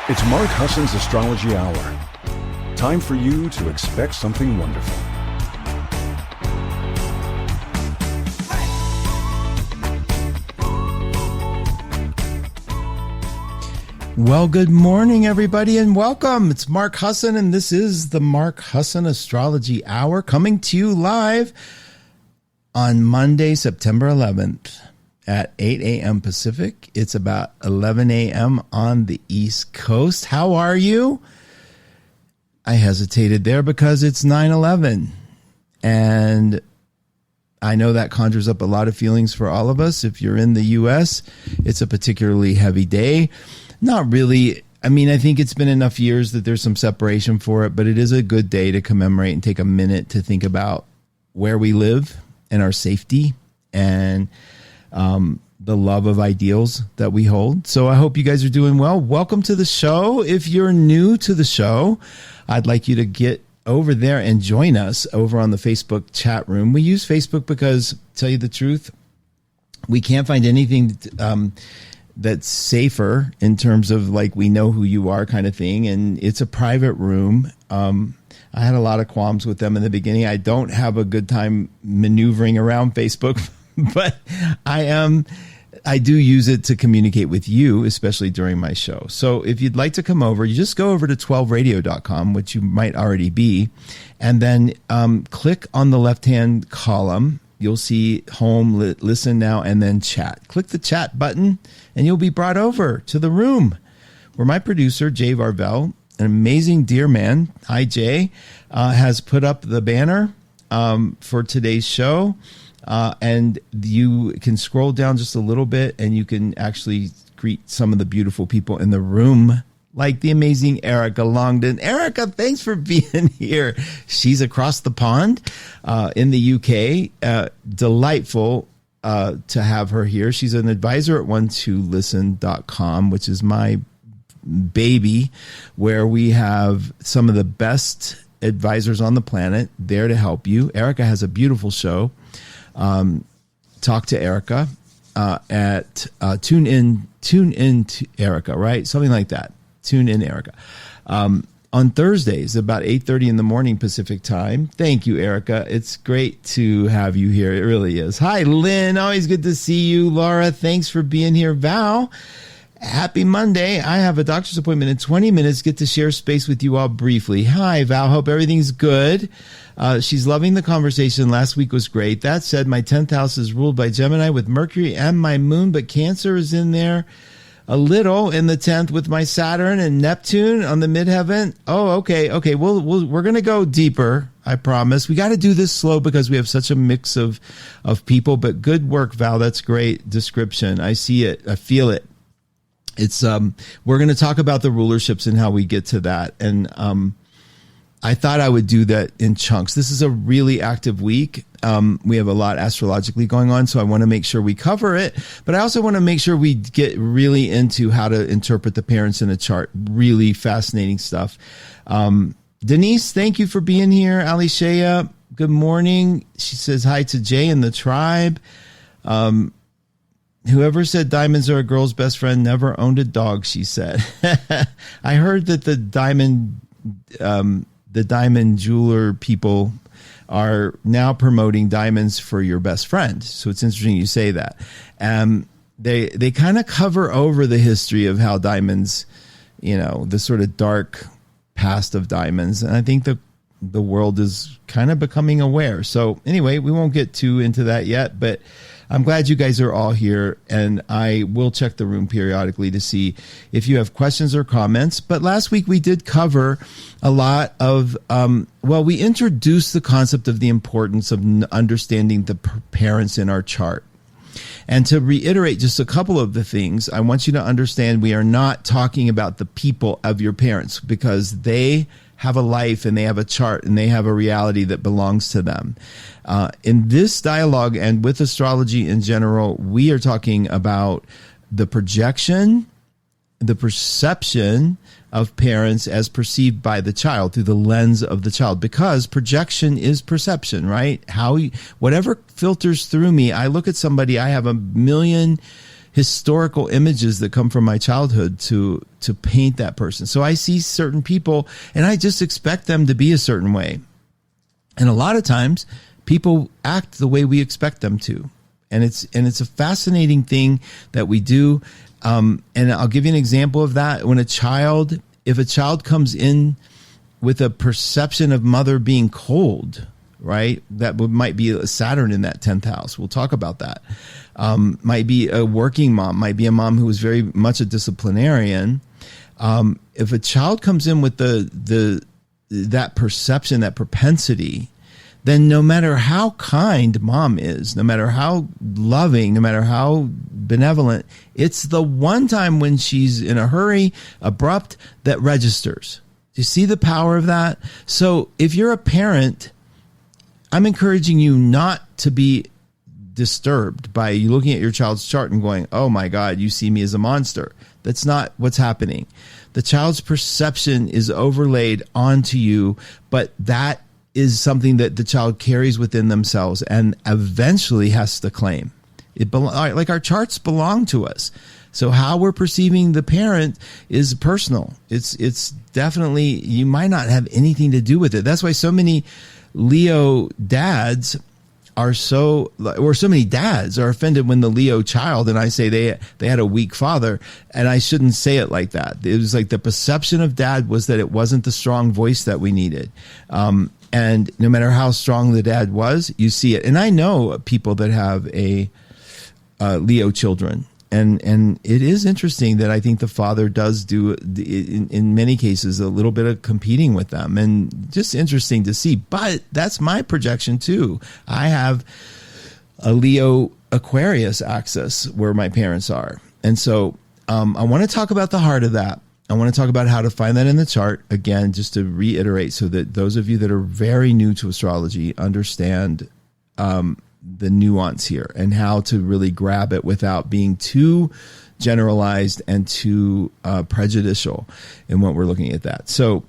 It's Mark Husson's Astrology Hour. Time for you to expect something wonderful. Well, good morning, everybody, and welcome. It's Mark Husson, and this is the Mark Husson Astrology Hour coming to you live on Monday, September 11th at 8 a.m. Pacific. It's about 11 a.m. on the East Coast. How are you? I hesitated there because it's 9/11, and I know that conjures up a lot of feelings for all of us. If you're in the U.S., it's a particularly heavy day. Not really. I mean, I think it's been enough years that there's some separation for it, but it is a good day to commemorate and take a minute to think about where we live and our safety and the love of ideals that we hold. So I hope you guys are doing well. Welcome to the show. If you're new to the show, I'd like you to get over there and join us over on the Facebook chat room. We use Facebook because, to tell you the truth, we can't find anything that's safer in terms of like we know who you are kind of thing. And it's a private room. I had a lot of qualms with them in the beginning. I don't have a good time maneuvering around Facebook, but I do use it to communicate with you, especially during my show. So if you'd like to come over, you just go over to 12radio.com, which you might already be, and then click on the left-hand column. You'll see home, listen now, and then chat. Click the chat button, and you'll be brought over to the room where my producer, Jay Varvel, an amazing dear man, hi Jay, has put up the banner for today's show. And you can scroll down just a little bit, and you can actually greet some of the beautiful people in the room, like the amazing Erica Longdon. Erica, thanks for being here. She's across the pond in the UK. Delightful to have her here. She's an advisor at one2listen.com, which is my baby, where we have some of the best advisors on the planet there to help you. Erica has a beautiful show. Talk to Erica at tune in to Erica, right? Something like that. Tune in Erica. On Thursdays, about 8:30 in the morning Pacific time. Thank you, Erica. It's great to have you here. It really is. Hi, Lynn. Always good to see you. Laura, thanks for being here. Val, happy Monday. I have a doctor's appointment in 20 minutes. Get to share space with you all briefly. Hi, Val. Hope everything's good. She's loving the conversation. Last week was great. That said, my 10th house is ruled by Gemini with Mercury and my moon, but Cancer is in there a little in the 10th with my Saturn and Neptune on the midheaven. Oh, okay. We're going to go deeper. I promise. We got to do this slow because we have such a mix of people, but good work, Val. That's great description. I see it. I feel it. It's, we're going to talk about the rulerships and how we get to that. And, I thought I would do that in chunks. This is a really active week. We have a lot astrologically going on, so I want to make sure we cover it. But I also want to make sure we get really into how to interpret the parents in a chart. Really fascinating stuff. Denise, thank you for being here. Alicia, good morning. She says hi to Jay and the tribe. Whoever said diamonds are a girl's best friend never owned a dog, she said. I heard that the diamond jeweler people are now promoting diamonds for your best friend. So it's interesting you say that. They kind of cover over the history of how diamonds, the sort of dark past of diamonds. And I think the world is kind of becoming aware. So anyway, we won't get too into that yet, but I'm glad you guys are all here, and I will check the room periodically to see if you have questions or comments. But last week we did cover a lot of, we introduced the concept of the importance of understanding the parents in our chart. And to reiterate just a couple of the things, I want you to understand we are not talking about the people of your parents, because they have a life and they have a chart and they have a reality that belongs to them. In this dialogue and with astrology in general, we are talking about the projection, the perception of parents as perceived by the child through the lens of the child, because projection is perception, right? Whatever filters through me, I look at somebody, I have a million historical images that come from my childhood to paint that person. So I see certain people and I just expect them to be a certain way. And a lot of times people act the way we expect them to. And it's a fascinating thing that we do. And I'll give you an example of that. If a child comes in with a perception of mother being cold, right? That might be a Saturn in that 10th house. We'll talk about that. Might be a working mom, might be a mom who was very much a disciplinarian. If a child comes in with that perception, that propensity, then no matter how kind mom is, no matter how loving, no matter how benevolent, it's the one time when she's in a hurry, abrupt, that registers. Do you see the power of that? So if you're a parent, I'm encouraging you not to be disturbed by you looking at your child's chart and going, oh my God, you see me as a monster. That's not what's happening. The child's perception is overlaid onto you, but that is something that the child carries within themselves and eventually has to claim. Like our charts belong to us. So how we're perceiving the parent is personal. It's definitely, you might not have anything to do with it. That's why so many Leo dads so many dads are offended when the Leo child, and I say they had a weak father, and I shouldn't say it like that. It was like the perception of dad was that it wasn't the strong voice that we needed. And no matter how strong the dad was, you see it. And I know people that have a Leo children. And it is interesting that I think the father does do, in many cases, a little bit of competing with them. And just interesting to see. But that's my projection, too. I have a Leo Aquarius axis where my parents are. And so I want to talk about the heart of that. I want to talk about how to find that in the chart, again, just to reiterate so that those of you that are very new to astrology understand the nuance here and how to really grab it without being too generalized and too prejudicial in what we're looking at that. So,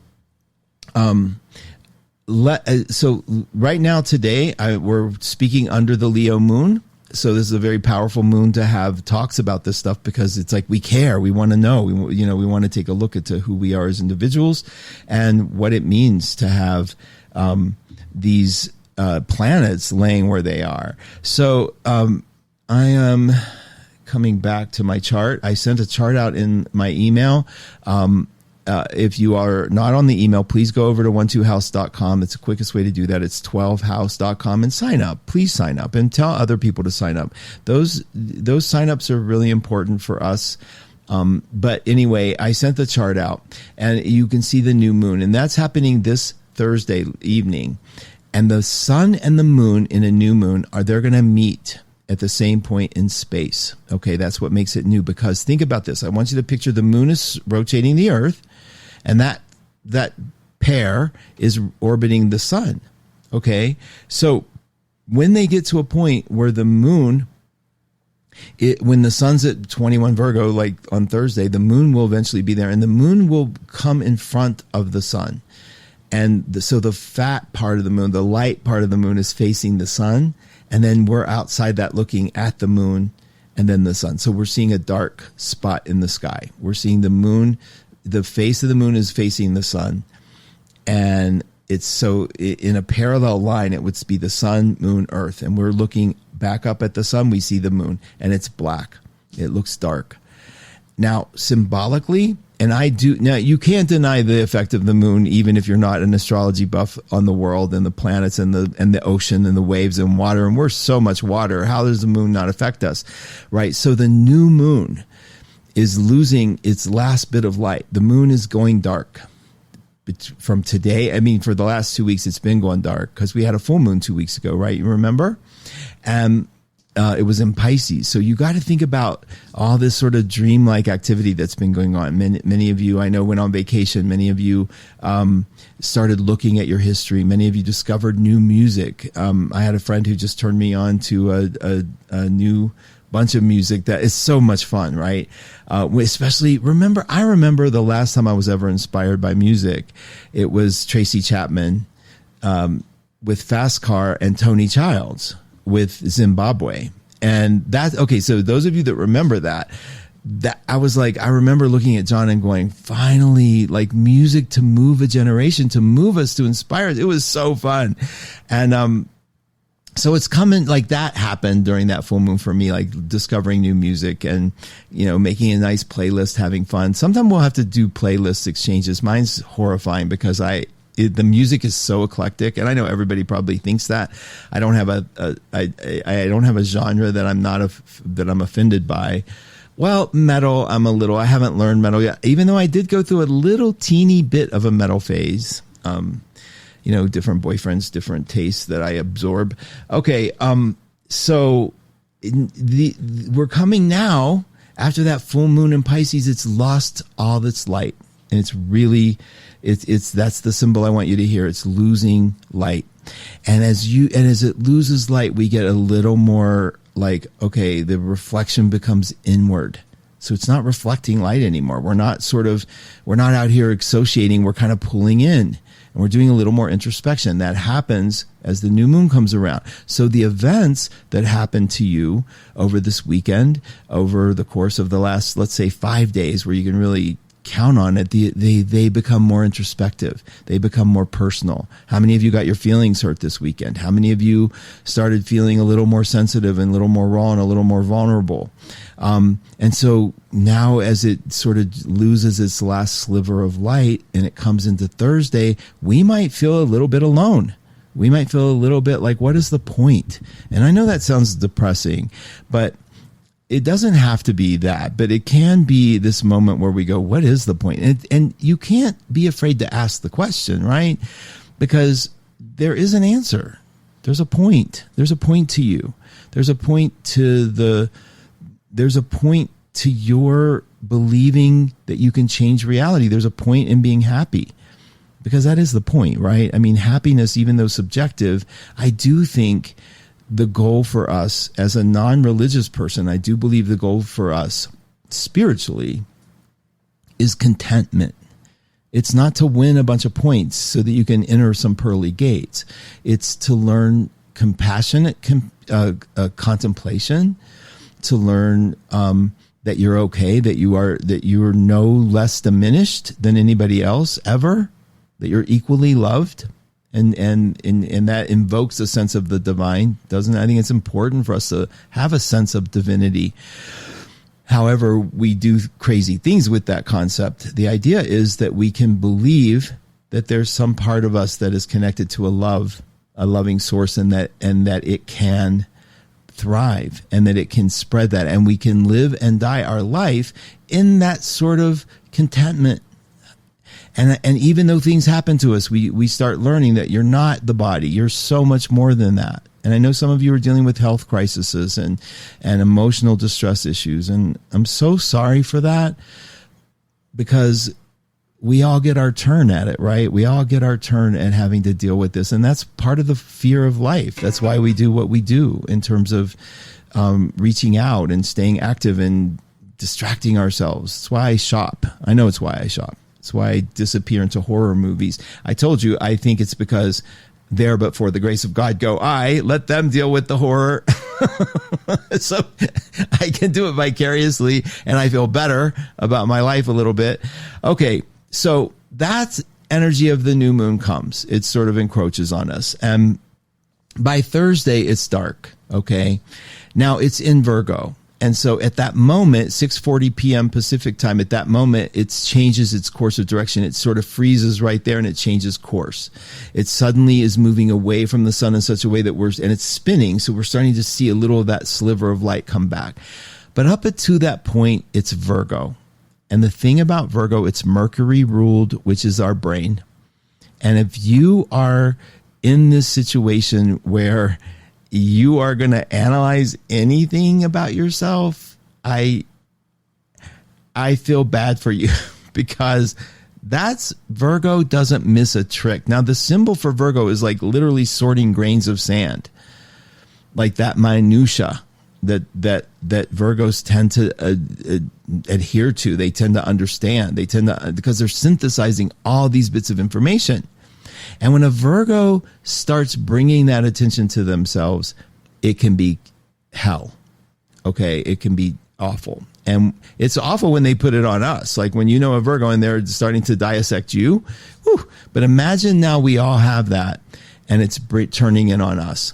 so right now today, we're speaking under the Leo moon. So this is a very powerful moon to have talks about this stuff because it's like we care, we want to know, we want to take a look into who we are as individuals and what it means to have these planets laying where they are. So I am coming back to my chart. I sent a chart out in my email. If you are not on the email, please go over to 12house.com. It's the quickest way to do that. It's 12house.com and sign up. Please sign up and tell other people to sign up. Those signups are really important for us. But anyway, I sent the chart out and you can see the new moon, and that's happening this Thursday evening. And the sun and the moon in a new moon they're going to meet at the same point in space. Okay, that's what makes it new, because think about this. I want you to picture the moon is rotating the earth, and that pair is orbiting the sun. Okay, so when they get to a point where the moon, when the sun's at 21 Virgo, like on Thursday, the moon will eventually be there, and the moon will come in front of the sun. And so the fat part of the moon, the light part of the moon is facing the sun. And then we're outside that looking at the moon and then the sun. So we're seeing a dark spot in the sky. We're seeing the moon, the face of the moon is facing the sun. And it's so in a parallel line, it would be the sun, moon, earth. And we're looking back up at the sun. We see the moon and it's black. It looks dark. Now, symbolically, now you can't deny the effect of the moon, even if you're not an astrology buff, on the world and the planets and the ocean and the waves and water. And we're so much water. How does the moon not affect us? Right. So the new moon is losing its last bit of light. The moon is going dark from today. I mean, for the last 2 weeks, it's been going dark because we had a full moon 2 weeks ago, right? You remember? And it was in Pisces. So you got to think about all this sort of dreamlike activity that's been going on. Many of you, I know, went on vacation. Many of you started looking at your history. Many of you discovered new music. I had a friend who just turned me on to a new bunch of music that is so much fun, right? Especially, I remember the last time I was ever inspired by music. It was Tracy Chapman with Fast Car and Tony Childs with Zimbabwe. And that's okay. So those of you that remember that I was like, I remember looking at John and going, finally, like music to move a generation, to move us, to inspire us. It was so fun. And, so it's coming, like that happened during that full moon for me, like discovering new music and, making a nice playlist, having fun. Sometimes we'll have to do playlist exchanges. Mine's horrifying because the music is so eclectic, and I know everybody probably thinks that. I don't have I don't have a genre that I'm offended by. Well, metal, I haven't learned metal yet, even though I did go through a little teeny bit of a metal phase. Different boyfriends, different tastes that I absorb. Okay. So we're coming now after that full moon in Pisces. It's lost all its light, and it's really, that's the symbol I want you to hear. It's losing light. And as it loses light, we get a little more like, okay, the reflection becomes inward. So it's not reflecting light anymore. We're not out here associating. We're kind of pulling in. And we're doing a little more introspection. That happens as the new moon comes around. So the events that happened to you over this weekend, over the course of the last, let's say 5 days, where you can really count on it, they become more introspective. They become more personal. How many of you got your feelings hurt this weekend? How many of you started feeling a little more sensitive and a little more raw and a little more vulnerable? And so now as it sort of loses its last sliver of light and it comes into Thursday, we might feel a little bit alone. We might feel a little bit like, what is the point? And I know that sounds depressing, but it doesn't have to be that, but it can be this moment where we go, what is the point? And you can't be afraid to ask the question, right? Because there is an answer. There's a point. There's a point to you. There's a point to your believing that you can change reality. There's a point in being happy, because that is the point, right? I mean, happiness, even though subjective, I do think the goal for us as a non-religious person, I do believe the goal for us spiritually is contentment. It's not to win a bunch of points so that you can enter some pearly gates. It's to learn compassionate contemplation, to learn that you're okay, that you are no less diminished than anybody else ever, that you're equally loved. And that invokes a sense of the divine, doesn't it? I think it's important for us to have a sense of divinity. However, we do crazy things with that concept. The idea is that we can believe that there's some part of us that is connected to a loving source, and that it can thrive, and that it can spread that, and we can live and die our life in that sort of contentment. And even though things happen to us, we start learning that you're not the body. You're so much more than that. And I know some of you are dealing with health crises and emotional distress issues. And I'm so sorry for that, because we all get our turn at it, right? We all get our turn at having to deal with this. And that's part of the fear of life. That's why we do what we do in terms of reaching out and staying active and distracting ourselves. It's why I shop. I know it's why I shop. It's why I disappear into horror movies. I told you, I think it's because there, but for the grace of God, go I, let them deal with the horror. So I can do it vicariously, and I feel better about my life a little bit. Okay, so that's energy of the new moon comes. It sort of encroaches on us. And by Thursday, it's dark, okay? Now, it's in Virgo. And so at that moment, 6:40 p.m. Pacific time, at that moment, it changes its course of direction. It sort of freezes right there, and it changes course. It suddenly is moving away from the sun in such a way that and it's spinning. So we're starting to see a little of that sliver of light come back. But up to that point, it's Virgo. And the thing about Virgo, it's Mercury ruled, which is our brain. And if you are in this situation where you are going to analyze anything about yourself, I feel bad for you, because Virgo doesn't miss a trick. Now, the symbol for Virgo is like literally sorting grains of sand, like that minutia that Virgos tend to adhere to. They tend to understand. Because they're synthesizing all these bits of information. And when a Virgo starts bringing that attention to themselves, it can be hell. okay, it can be awful. And it's awful when they put it on us. Like when you know a Virgo and they're starting to dissect you. Whew. But imagine now we all have that and it's turning in on us.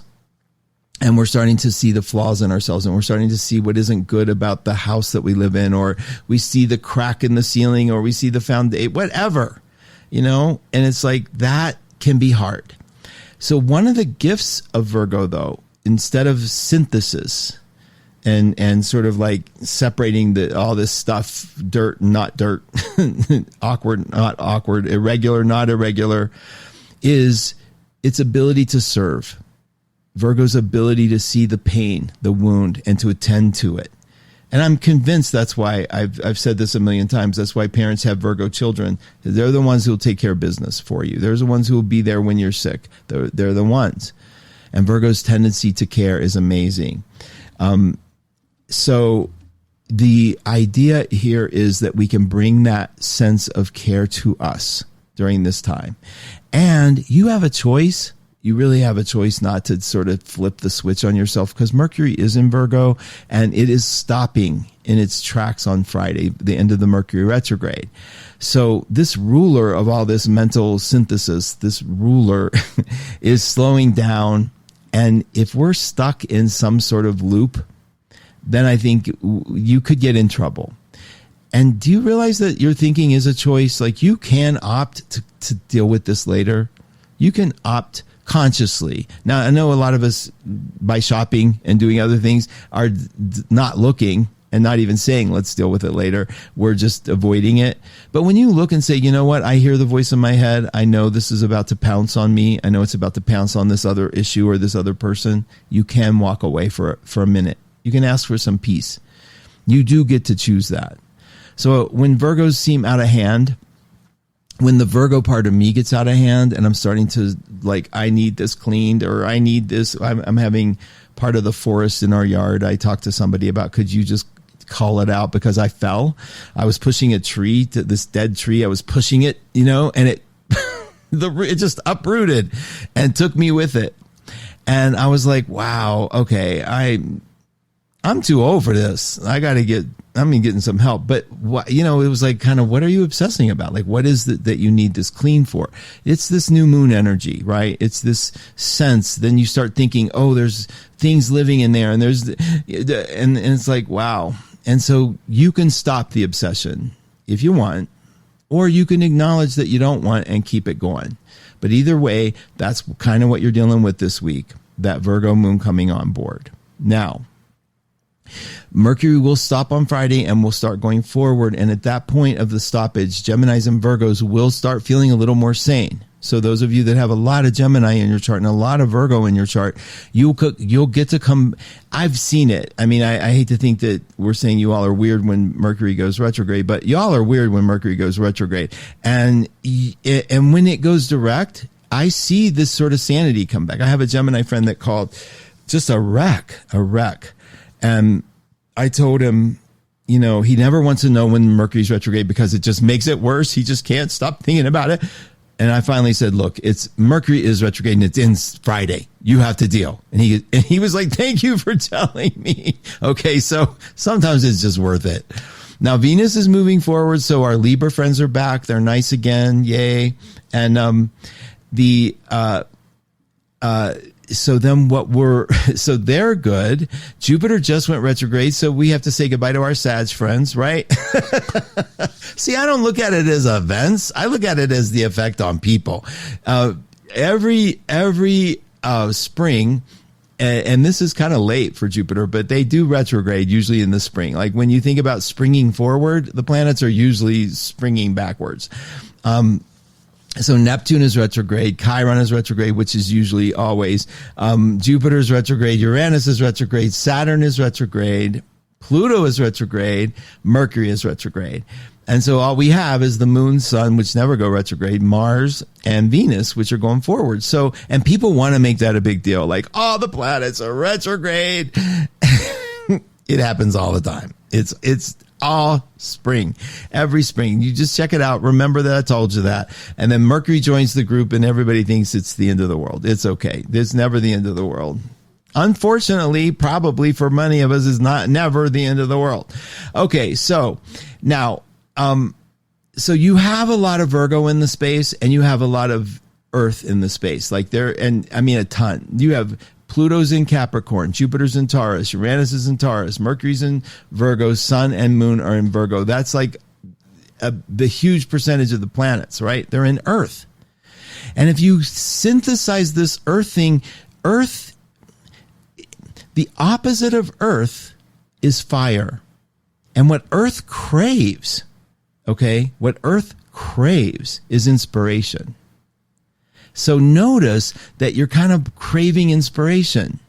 And we're starting to see the flaws in ourselves, and we're starting to see what isn't good about the house that we live in, or we see the crack in the ceiling, or we see the foundation, whatever, and it's like that can be hard. So one of the gifts of Virgo, though, instead of synthesis, and sort of like separating all this stuff, dirt, not dirt, awkward, not awkward, irregular, not irregular, is its ability to serve. Virgo's ability to see the pain, the wound, and to attend to it. And I'm convinced that's why I've said this a million times. That's why parents have Virgo children. They're the ones who will take care of business for you. They're the ones who will be there when you're sick. They're the ones. And Virgo's tendency to care is amazing. So the idea here is that we can bring that sense of care to us during this time. And you have a choice. You really have a choice not to sort of flip the switch on yourself, because Mercury is in Virgo and it is stopping in its tracks on Friday, the end of the Mercury retrograde. So this ruler of all this mental synthesis, this ruler is slowing down. And if we're stuck in some sort of loop, then I think you could get in trouble. And do you realize that your thinking is a choice? Like you can opt to deal with this later. You can opt consciously. Now, I know a lot of us, by shopping and doing other things, are not looking and not even saying, let's deal with it later. We're just avoiding it. But when you look and say, you know what, I hear the voice in my head. I know this is about to pounce on me. I know it's about to pounce on this other issue or this other person. You can walk away for a minute. You can ask for some peace. You do get to choose that. So when Virgos seem out of hand, when the Virgo part of me gets out of hand and I'm starting to like, I need this cleaned, or I need this, I'm having part of the forest in our yard. I talked to somebody about, could you just call it out, because I fell. I was pushing a tree, to this dead tree. I was pushing it, and it, it just uprooted and took me with it. And I was like, wow, okay, I'm too old for this. I'm getting some help. But it was like kind of, what are you obsessing about? Like, what is it that you need this clean for? It's this new moon energy, right? It's this sense. Then you start thinking, oh, there's things living in there, and and it's like, wow. And so you can stop the obsession if you want, or you can acknowledge that you don't want and keep it going. But either way, that's kind of what you're dealing with this week, that Virgo moon coming on board. Now, Mercury will stop on Friday and will start going forward. And at that point of the stoppage, Geminis and Virgos will start feeling a little more sane. So those of you that have a lot of Gemini in your chart and a lot of Virgo in your chart, you'll get to come. I've seen it. I mean, I hate to think that we're saying you all are weird when Mercury goes retrograde, but y'all are weird when Mercury goes retrograde. And when it goes direct, I see this sort of sanity come back. I have a Gemini friend that called just a wreck. And I told him, he never wants to know when Mercury's retrograde because it just makes it worse. He just can't stop thinking about it. And I finally said, look, Mercury is retrograde and it's in Friday. You have to deal. And he was like, thank you for telling me. Okay. So sometimes it's just worth it. Now Venus is moving forward. So our Libra friends are back. They're nice again. Yay. And, so they're good. Jupiter just went retrograde, so we have to say goodbye to our Sag friends, right? See, I don't look at it as events. I look at it as the effect on people. Every spring, and this is kind of late for Jupiter, but they do retrograde usually in the spring. Like when you think about springing forward, the planets are usually springing backwards. So Neptune is retrograde, Chiron is retrograde, which is usually always, Jupiter's retrograde, Uranus is retrograde, Saturn is retrograde, Pluto is retrograde, Mercury is retrograde. And so all we have is the moon, sun, which never go retrograde, Mars, and Venus, which are going forward. So, and people want to make that a big deal. Like, all the planets are retrograde. It happens all the time. It's all spring, every spring. You just check it out. Remember that I told you that. And then Mercury joins the group and everybody thinks it's the end of the world. It's okay. It's never the end of the world. Unfortunately, probably for many of us, is never the end of the world. Okay, so now, so you have a lot of Virgo in the space, and you have a lot of Earth in the space, like there, and I mean a ton. You have Pluto's in Capricorn, Jupiter's in Taurus, Uranus is in Taurus, Mercury's in Virgo, Sun and Moon are in Virgo. That's like the huge percentage of the planets, right? They're in Earth. And if you synthesize this Earth thing, Earth, the opposite of Earth is fire. And what Earth craves, okay, what Earth craves is inspiration. So notice that you're kind of craving inspiration.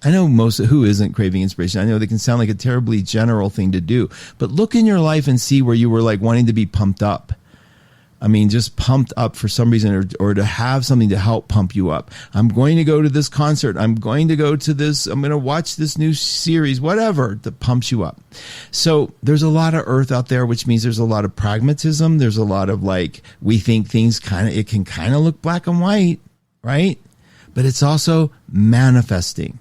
I know who isn't craving inspiration. I know they can sound like a terribly general thing to do, but look in your life and see where you were like wanting to be pumped up. I mean, just pumped up for some reason, or to have something to help pump you up. I'm going to go to this concert. I'm going to go to this. I'm going to watch this new series, whatever that pumps you up. So there's a lot of Earth out there, which means there's a lot of pragmatism. There's a lot of like, we think things it can kind of look black and white, right? But it's also manifesting.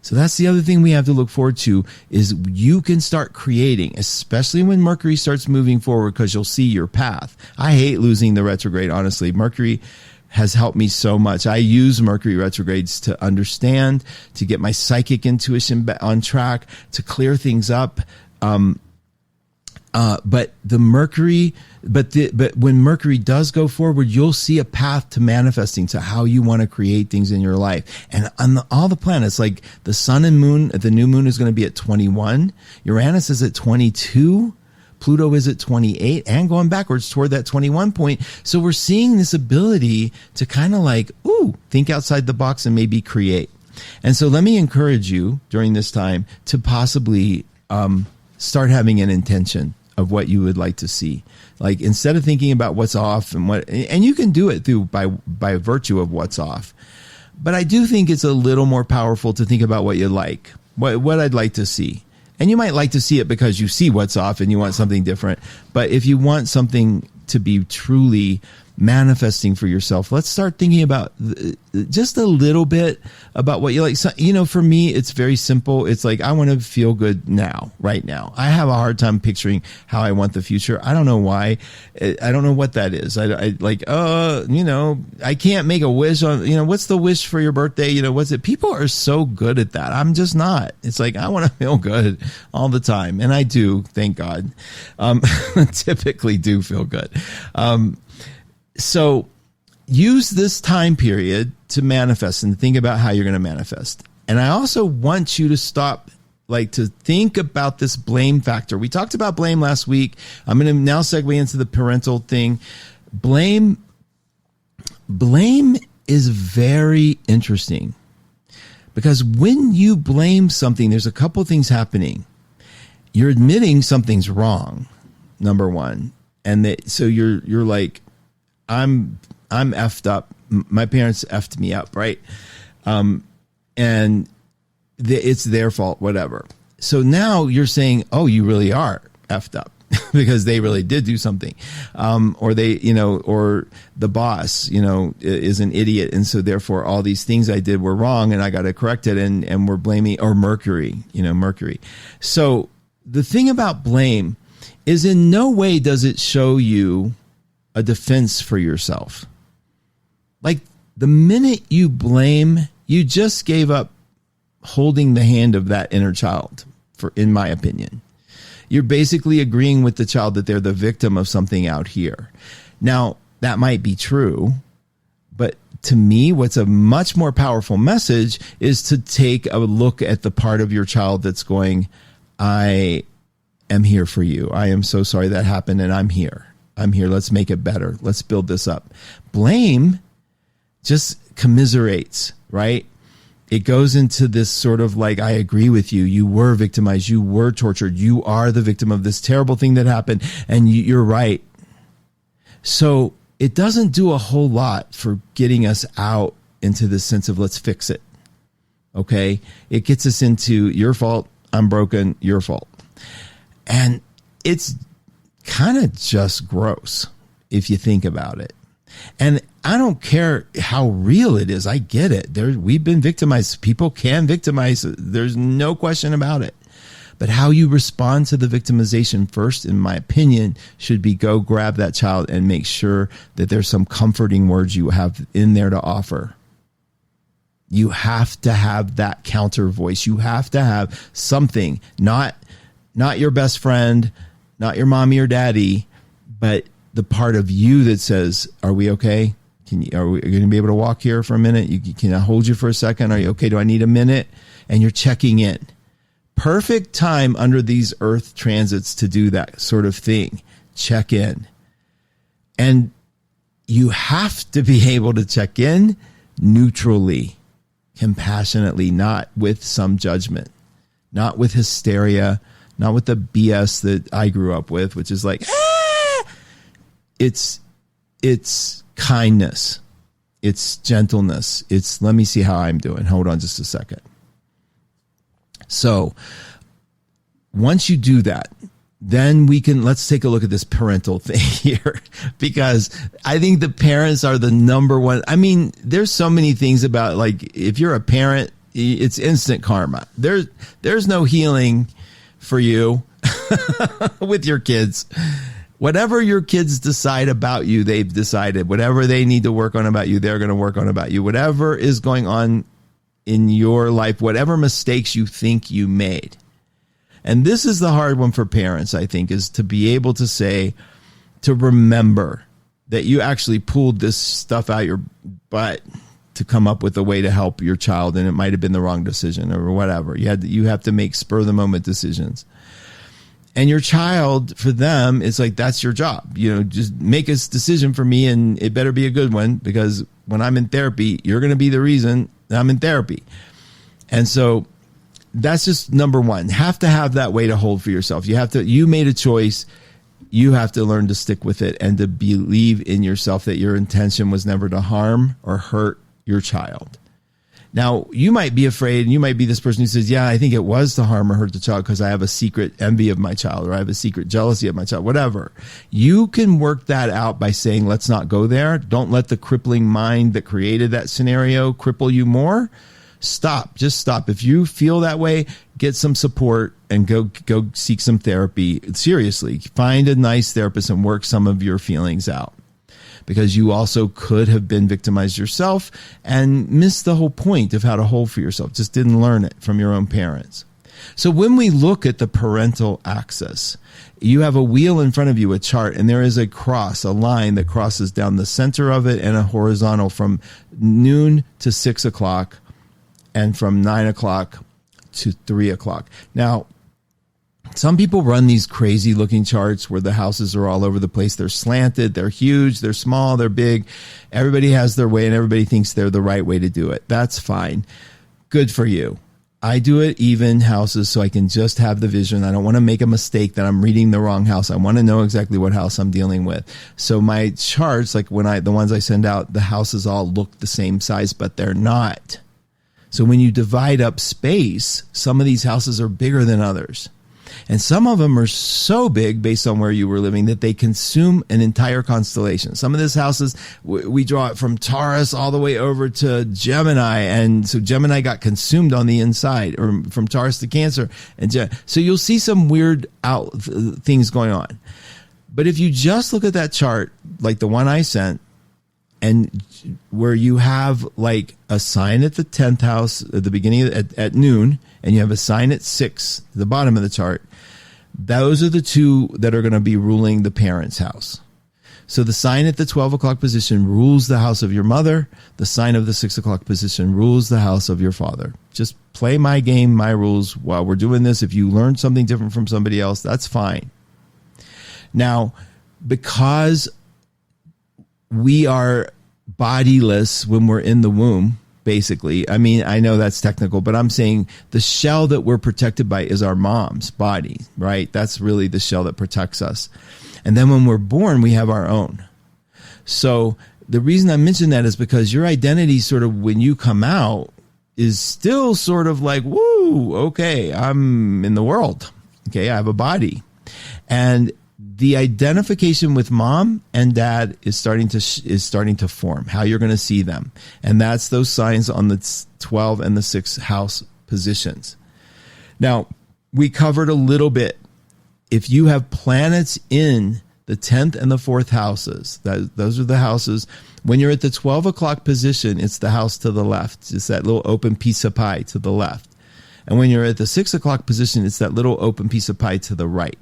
So that's the other thing we have to look forward to, is you can start creating, especially when Mercury starts moving forward, because you'll see your path. I hate losing the retrograde, honestly. Mercury has helped me so much. I use Mercury retrogrades to understand, to get my psychic intuition on track, to clear things up. But when Mercury does go forward, you'll see a path to manifesting, to how you want to create things in your life. And on all the planets, like the sun and moon, the new moon is going to be at 21. Uranus is at 22. Pluto is at 28 and going backwards toward that 21 point. So we're seeing this ability to kind of like, think outside the box and maybe create. And so let me encourage you during this time to possibly, start having an intention of what you would like to see. Like, instead of thinking about what's off and you can do it by virtue of what's off. But I do think it's a little more powerful to think about what you like, what I'd like to see. And you might like to see it because you see what's off and you want something different. But if you want something to be truly manifesting for yourself, let's start thinking about just a little bit about what you like. So, for me, it's very simple. It's like, I want to feel good now, right now. I have a hard time picturing how I want the future. I don't know why. I don't know what that is. I can't make a wish on, what's the wish for your birthday? What's it? People are so good at that. I'm just not. It's like, I want to feel good all the time. And I do, thank God. Typically do feel good. So use this time period to manifest and think about how you're going to manifest. And I also want you to stop, to think about this blame factor. We talked about blame last week. I'm going to now segue into the parental thing. Blame is very interesting, because when you blame something, there's a couple things happening. You're admitting something's wrong, number one. And so you're like, I'm effed up. My parents effed me up, right? And it's their fault, whatever. So now you're saying, oh, you really are effed up because they really did do something. Or they, or the boss, is an idiot. And so therefore all these things I did were wrong and I got to correct it. And we're blaming, or Mercury. So the thing about blame is, in no way does it show you a defense for yourself. Like, the minute you blame, you just gave up holding the hand of that inner child, in my opinion. You're basically agreeing with the child that they're the victim of something out here. Now, that might be true, but to me, what's a much more powerful message is to take a look at the part of your child that's going, I am here for you. I am so sorry that happened, and I'm here. Let's make it better. Let's build this up. Blame just commiserates, right? It goes into this sort of like, I agree with you. You were victimized. You were tortured. You are the victim of this terrible thing that happened, and you're right. So it doesn't do a whole lot for getting us out into this sense of let's fix it. Okay? It gets us into your fault, I'm broken, your fault. And it's kind of just gross if you think about it. And I don't care how real it is. I get it. We've been victimized. People can victimize. There's no question about it. But how you respond to the victimization first, in my opinion, should be go grab that child and make sure that there's some comforting words you have in there to offer. You have to have that counter voice. You have to have something, not your best friend, not your mommy or daddy, but the part of you that says, are we okay? Are we going to be able to walk here for a minute? Can I hold you for a second? Are you okay? Do I need a minute? And you're checking in. Perfect time under these Earth transits to do that sort of thing. Check in. And you have to be able to check in neutrally, compassionately, not with some judgment, not with hysteria, not with the BS that I grew up with, which is like, It's kindness. It's gentleness. It's, let me see how I'm doing. Hold on just a second. So once you do that, then let's take a look at this parental thing here, because I think the parents are the number one. I mean, there's so many things about, like, if you're a parent, it's instant karma. There's no healing for you with your kids. Whatever your kids decide about you, they've decided. Whatever they need to work on about you, they're going to work on about you. Whatever is going on in your life, whatever mistakes you think you made. And this is the hard one for parents, I think, is to be able to say, to remember that you actually pulled this stuff out your butt to come up with a way to help your child, and it might have been the wrong decision or whatever. You have to make spur of the moment decisions. And your child, for them, it's like, that's your job. Just make a decision for me, and it better be a good one, because when I'm in therapy, you're going to be the reason I'm in therapy. And so that's just number one. Have to have that way to hold for yourself. You made a choice. You have to learn to stick with it and to believe in yourself that your intention was never to harm or hurt your child. Now, you might be afraid, and you might be this person who says, yeah, I think it was to harm or hurt the child because I have a secret envy of my child, or I have a secret jealousy of my child, whatever. You can work that out by saying, let's not go there. Don't let the crippling mind that created that scenario cripple you more. Stop. Just stop. If you feel that way, get some support and go seek some therapy. Seriously, find a nice therapist and work some of your feelings out. Because you also could have been victimized yourself and missed the whole point of how to hold for yourself. Just didn't learn it from your own parents. So when we look at the parental axis, you have a wheel in front of you, a chart, and there is a cross, a line that crosses down the center of it, and a horizontal from noon to 6 o'clock and from 9 o'clock to 3 o'clock. Now, some people run these crazy looking charts where the houses are all over the place. They're slanted, they're huge, they're small, they're big. Everybody has their way and everybody thinks they're the right way to do it. That's fine. Good for you. I do it even houses so I can just have the vision. I don't want to make a mistake that I'm reading the wrong house. I want to know exactly what house I'm dealing with. So my charts, like the ones I send out, the houses all look the same size, but they're not. So when you divide up space, some of these houses are bigger than others. And some of them are so big based on where you were living that they consume an entire constellation. Some of these houses, we draw it from Taurus all the way over to Gemini. And so Gemini got consumed on the inside, or from Taurus to Cancer. So you'll see some weird things going on. But if you just look at that chart, like the one I sent, and where you have like a sign at the 10th house at the beginning at noon, and you have a sign at 6 at the bottom of the chart, those are the two that are going to be ruling the parents' house. So the sign at the 12 o'clock position rules the house of your mother. The sign of the 6 o'clock position rules the house of your father. Just play my game, my rules while we're doing this. If you learn something different from somebody else, that's fine. Now, because we are bodiless when we're in the womb, basically. I mean, I know that's technical, but I'm saying the shell that we're protected by is our mom's body, right? That's really the shell that protects us. And then when we're born, we have our own. So the reason I mention that is because your identity sort of, when you come out, is still sort of like, woo, okay, I'm in the world. Okay, I have a body. And the identification with mom and dad is starting to form, how you're going to see them. And that's those signs on the 12 and the 6th house positions. Now, we covered a little bit. If you have planets in the 10th and the 4th houses, those are the houses. When you're at the 12 o'clock position, it's the house to the left. It's that little open piece of pie to the left. And when you're at the 6 o'clock position, it's that little open piece of pie to the right.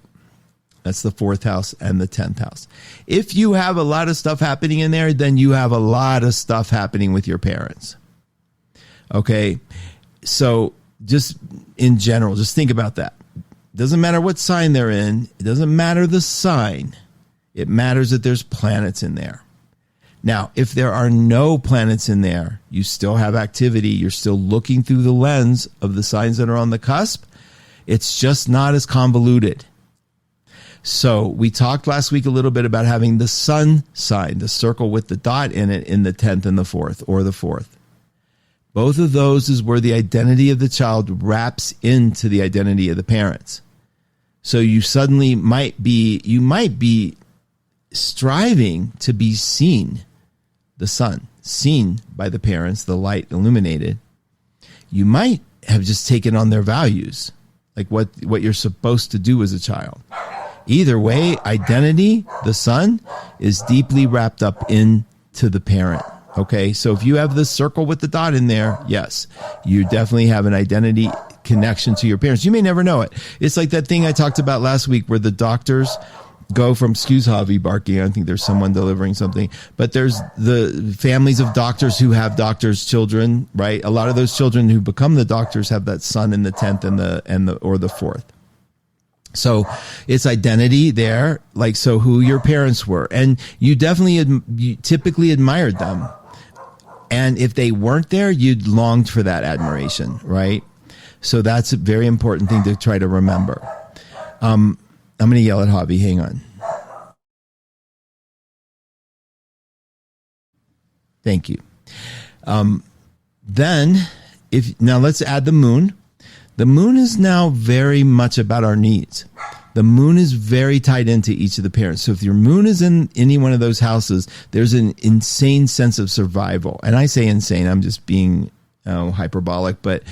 That's the 4th house and the 10th house. If you have a lot of stuff happening in there, then you have a lot of stuff happening with your parents. Okay? So just in general, just think about that. Doesn't matter what sign they're in. It doesn't matter the sign. It matters that there's planets in there. Now, if there are no planets in there, you still have activity. You're still looking through the lens of the signs that are on the cusp. It's just not as convoluted. So we talked last week a little bit about having the sun sign, the circle with the dot in it, in the 10th and the 4th, or the 4th. Both of those is where the identity of the child wraps into the identity of the parents. So you suddenly might be striving to be seen, the sun, seen by the parents, the light illuminated. You might have just taken on their values, like what you're supposed to do as a child. Either way, identity, the sun, is deeply wrapped up into the parent. Okay, so if you have the circle with the dot in there, yes, you definitely have an identity connection to your parents. You may never know it. It's like that thing I talked about last week where the doctors go from, excuse Javi barking, I think there's someone delivering something, but there's the families of doctors who have doctors' children, right? A lot of those children who become the doctors have that sun in the 10th or the 4th. So it's identity there, like, so who your parents were. And you you typically admired them. And if they weren't there, you'd longed for that admiration, right? So that's a very important thing to try to remember. I'm going to yell at Javi. Hang on. Thank you. Then, now let's add the moon. The moon is now very much about our needs. The moon is very tied into each of the parents. So if your moon is in any one of those houses, there's an insane sense of survival. And I say insane, I'm just being hyperbolic, but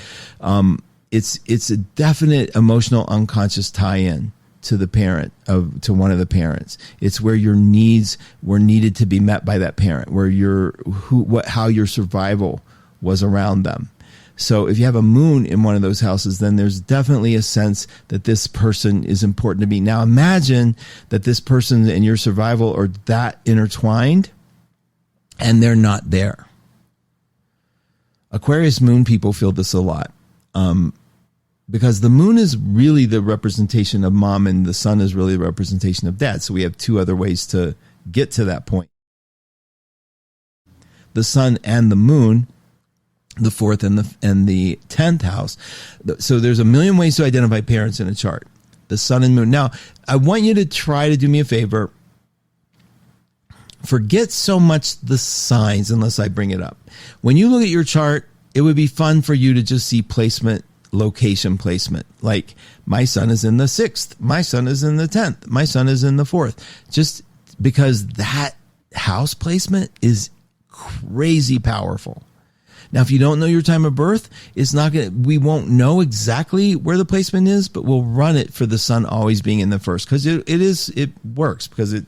it's a definite emotional unconscious tie-in to the parent, to one of the parents. It's where your needs were needed to be met by that parent, where how your survival was around them. So if you have a moon in one of those houses, then there's definitely a sense that this person is important to me. Now imagine that this person and your survival are that intertwined and they're not there. Aquarius moon people feel this a lot. Because the moon is really the representation of mom and the sun is really the representation of dad. So we have two other ways to get to that point. The sun and the moon, the 4th and the 10th house. So there's a million ways to identify parents in a chart. The sun and moon. Now, I want you to try to do me a favor. Forget so much the signs unless I bring it up. When you look at your chart, it would be fun for you to just see placement, location placement. Like, my sun is in the 6th. My sun is in the 10th. My sun is in the 4th. Just because that house placement is crazy powerful. Now, if you don't know your time of birth, we won't know exactly where the placement is, but we'll run it for the sun always being in the first because it works because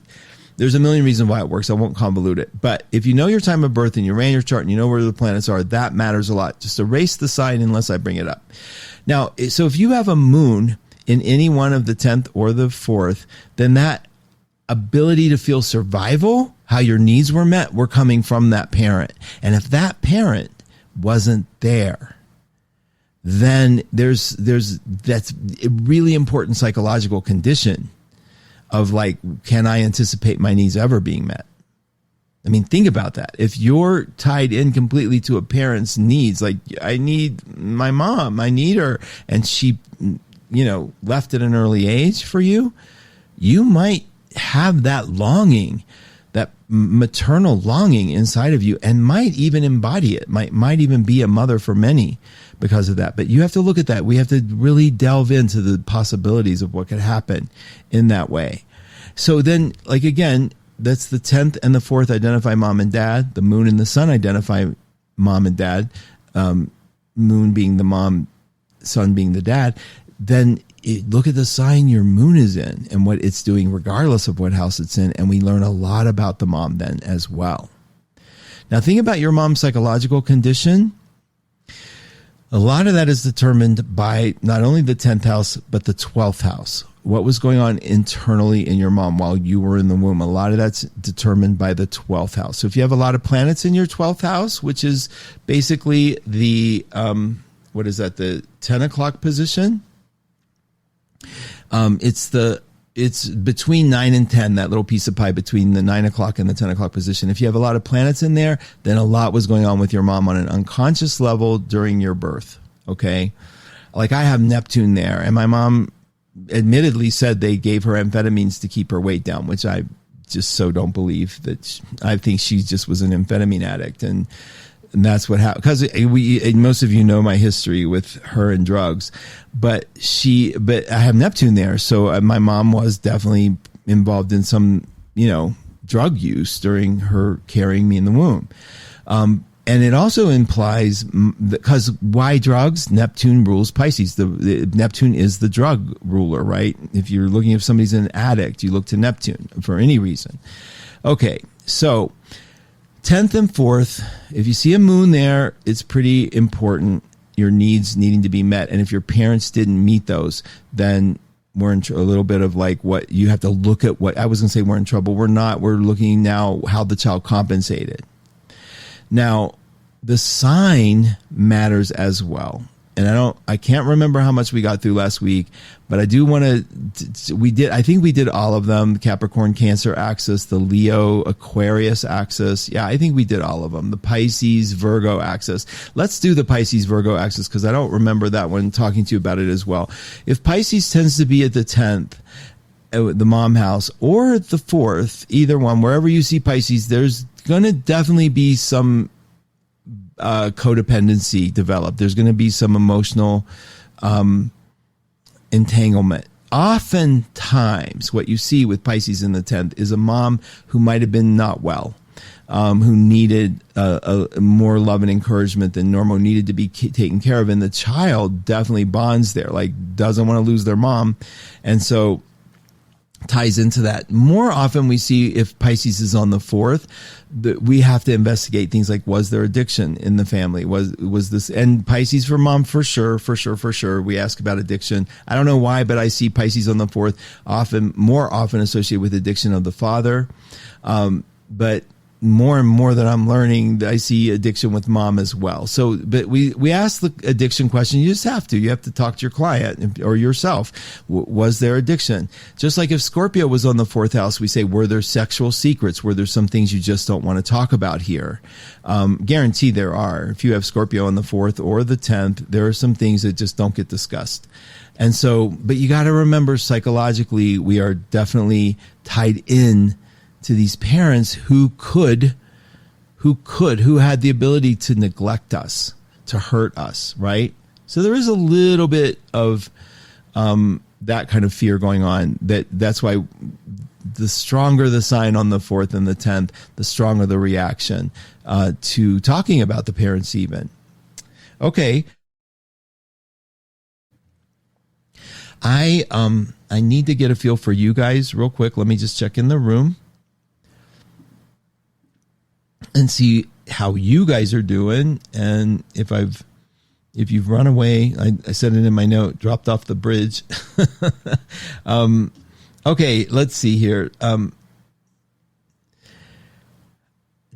there's a million reasons why it works. I won't convolute it. But if you know your time of birth and you ran your chart and you know where the planets are, that matters a lot. Just erase the sign unless I bring it up. Now, so if you have a moon in any one of the 10th or the 4th, then that ability to feel survival, how your needs were met, were coming from that parent. And if that parent wasn't there, then that's a really important psychological condition of like, can I anticipate my needs ever being met? I mean, think about that. If you're tied in completely to a parent's needs, like, I need my mom, I need her, and she, left at an early age for you, you might have that longing, that maternal longing inside of you, and might even embody it, might even be a mother for many because of that. But you have to look at that. We have to really delve into the possibilities of what could happen in that way. So then, like, again, that's the 10th and the 4th identify mom and dad. The moon and the sun identify mom and dad. Moon being the mom, sun being the dad. Then look at the sign your moon is in and what it's doing regardless of what house it's in. And we learn a lot about the mom then as well. Now think about your mom's psychological condition. A lot of that is determined by not only the 10th house, but the 12th house. What was going on internally in your mom while you were in the womb? A lot of that's determined by the 12th house. So if you have a lot of planets in your 12th house, which is basically the, what is that? The 10 o'clock position. It's between 9 and 10, that little piece of pie between the 9 o'clock and the 10 o'clock position. If you have a lot of planets in there, then a lot was going on with your mom on an unconscious level during your birth. Okay. Like I have Neptune there, and my mom admittedly said they gave her amphetamines to keep her weight down, which I just so don't believe. I think she just was an amphetamine addict. And that's what happened, because most of you know my history with her and drugs, but I have Neptune there. So my mom was definitely involved in some, drug use during her carrying me in the womb. And it also implies, because why drugs? Neptune rules Pisces. Neptune is the drug ruler, right? If you're looking, if somebody's an addict, you look to Neptune for any reason. Okay, so 10th and 4th, if you see a moon there, it's pretty important, your needs needing to be met. And if your parents didn't meet those, then we're in a little bit of like what you have to look at. What I was going to say, we're in trouble. We're not. We're looking now how the child compensated. Now, the sign matters as well. And I can't remember how much we got through last week, but I do want to, I think we did all of them. Capricorn, Cancer axis, the Leo, Aquarius axis. Yeah, I think we did all of them. The Pisces, Virgo axis. Let's do the Pisces, Virgo axis, because I don't remember that one, talking to you about it as well. If Pisces tends to be at the 10th, the mom house, or the 4th, either one, wherever you see Pisces, there's going to definitely be some codependency develop. There's going to be some emotional entanglement. Oftentimes, what you see with Pisces in the 10th is a mom who might have been not well, who needed a more love and encouragement than normal, needed to be taken care of. And the child definitely bonds there, like doesn't want to lose their mom. And so ties into that. More often we see if Pisces is on the 4th, we have to investigate things like, was there addiction in the family? Was this, and Pisces for mom, for sure. We ask about addiction. I don't know why, but I see Pisces on the 4th more often associated with addiction of the father. But more and more that I'm learning, I see addiction with mom as well. So, but we ask the addiction question. You have to talk to your client or yourself. Was there addiction? Just like if Scorpio was on the 4th house, we say, were there sexual secrets? Were there some things you just don't want to talk about here? Guarantee there are. If you have Scorpio on the 4th or the 10th, there are some things that just don't get discussed. And so, but you got to remember, psychologically, we are definitely tied in to these parents who had the ability to neglect us, to hurt us, right? So there is a little bit of that kind of fear going on. That's why the stronger the sign on the 4th and the 10th, the stronger the reaction to talking about the parents even. Okay. I need to get a feel for you guys real quick. Let me just check in the room and see how you guys are doing. And if you've run away, I said it in my note, dropped off the bridge. Okay, let's see here.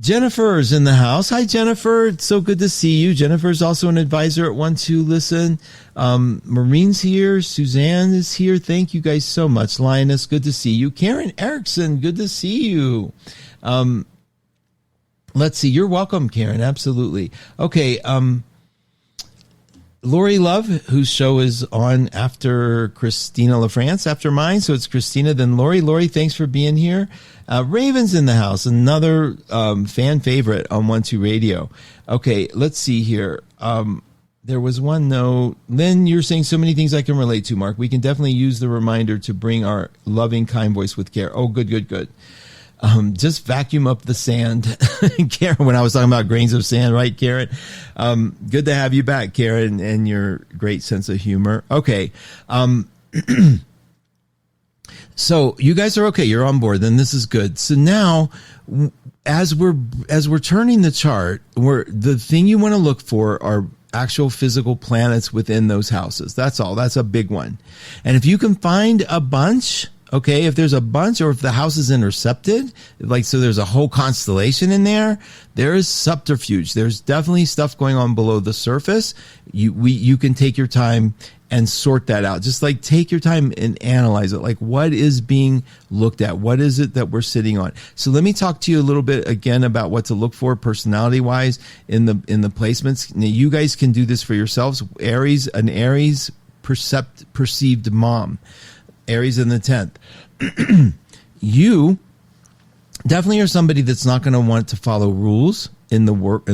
Jennifer is in the house. Hi, Jennifer. It's so good to see you. Jennifer's also an advisor at 1-2-Listen. Maureen's here. Suzanne is here. Thank you guys so much. Lioness, good to see you. Karen Erickson, good to see you. Let's see. You're welcome, Karen. Absolutely. Okay. Lori Love, whose show is on after Christina LaFrance, after mine. So it's Christina, then Lori. Lori, thanks for being here. Raven's in the house, another fan favorite on 1-2 Radio. Okay, let's see here. There was one note. Lynn, you're saying so many things I can relate to, Mark. We can definitely use the reminder to bring our loving, kind voice with care. Oh, good, good, good. Just vacuum up the sand. Karen, when I was talking about grains of sand, right, Karen? Good to have you back, Karen, and your great sense of humor. Okay. So you guys are okay. You're on board. Then this is good. So now, as we're turning the chart, the thing you want to look for are actual physical planets within those houses. That's all. That's a big one. And if you can find a bunch, okay, if there's a bunch, or if the house is intercepted, like, so there's a whole constellation in there, there is subterfuge. There's definitely stuff going on below the surface. You can take your time and sort that out. Just like take your time and analyze it. Like, what is being looked at? What is it that we're sitting on? So let me talk to you a little bit again about what to look for personality wise in the placements. Now, you guys can do this for yourselves. An Aries perceived mom. Aries in the 10th. You definitely are somebody that's not going to want to follow rules in the work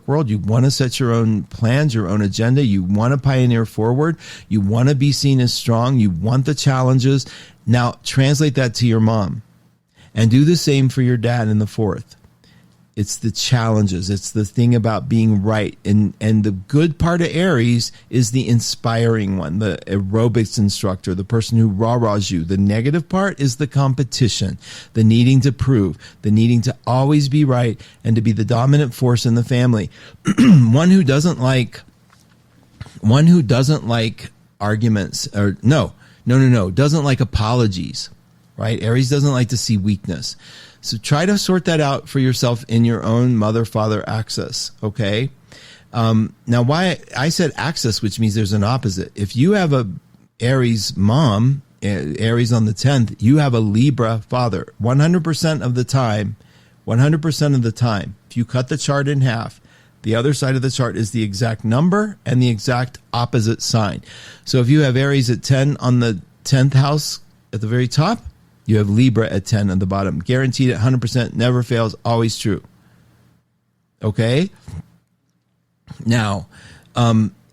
world. You want to set your own plans, your own agenda. You want to pioneer forward. You want to be seen as strong. You want the challenges. Now translate that to your mom and do the same for your dad in the 4th. It's the challenges. It's the thing about being right. And the good part of Aries is the inspiring one, the aerobics instructor, the person who rah-rahs you. The negative part is the competition, the needing to prove, the needing to always be right and to be the dominant force in the family. One who doesn't like arguments, or doesn't like apologies, right? Aries doesn't like to see weakness. So try to sort that out for yourself in your own mother-father axis, okay? Now, why I said axis, which means there's an opposite. If you have a Aries mom, Aries on the 10th, you have a Libra father. 100% of the time, if you cut the chart in half, the other side of the chart is the exact number and the exact opposite sign. So if you have Aries at 10 on the 10th house at the very top, you have Libra at 10 on the bottom. Guaranteed at 100%, never fails, always true. Okay? Now,